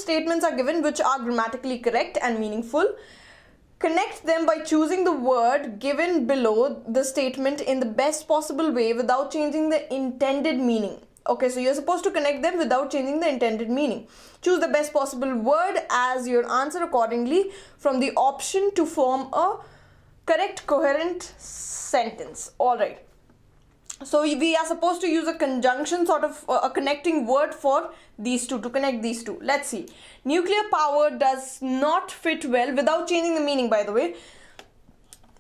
statements are given which are grammatically correct and meaningful. Connect them by choosing the word given below the statement in the best possible way without changing the intended meaning. Okay, so you're supposed to connect them without changing the intended meaning. Choose the best possible word as your answer accordingly from the option to form a correct, coherent sentence. Alright. So we are supposed to use a conjunction, sort of a connecting word for these two, to connect these two. Let's see. Nuclear power does not fit well, without changing the meaning by the way.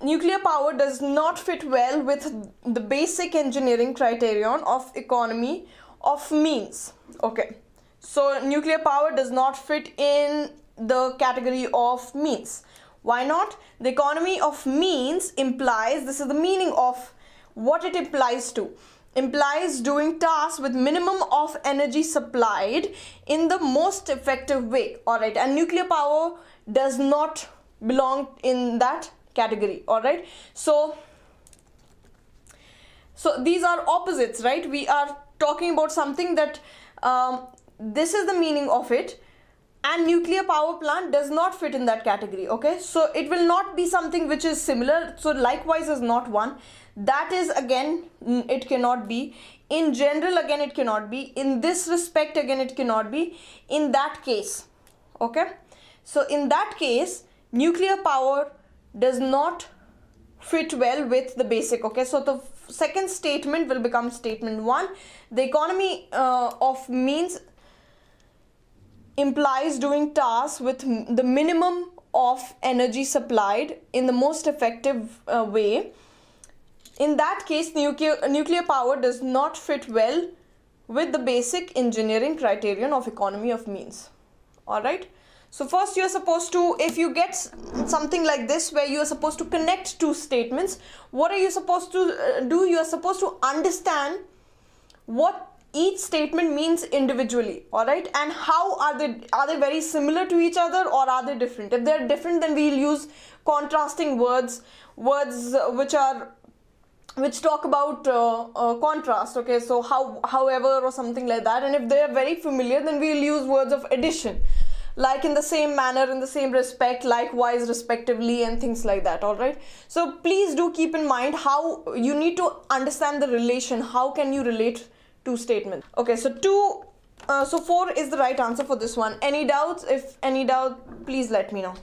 Nuclear power does not fit well with the basic engineering criterion of economy of means. Okay. So nuclear power does not fit in the category of means. Why not? The economy of means implies, this is the meaning of what it implies to. Implies doing tasks with minimum of energy supplied in the most effective way. Alright, and nuclear power does not belong in that category. Alright, so these are opposites, right? We are talking about something that this is the meaning of it, and nuclear power plant does not fit in that category. Okay, so it will not be something which is similar. So likewise is not one. That is, again, it cannot be. In general, again, it cannot be. In this respect, again, it cannot be. In that case, okay, so in that case, nuclear power does not fit well with the basic. Okay, so the second statement will become statement 1. The economy of means implies doing tasks with the minimum of energy supplied in the most effective way. In that case, nuclear power does not fit well with the basic engineering criterion of economy of means. Alright. So first you are supposed to, if you get something like this where you are supposed to connect two statements, what are you supposed to do? You are supposed to understand what each statement means individually. Alright. And how are they very similar to each other, or are they different? If they are different, then we will use contrasting words which talk about contrast. Okay, so however or something like that. And if they are very familiar, then we will use words of addition, like in the same manner, in the same respect, likewise, respectively, and things like that. All right, so please do keep in mind how you need to understand the relation. How can you relate two statements? Okay, so 4 is the right answer for this one. Any doubts? If any doubt, please let me know.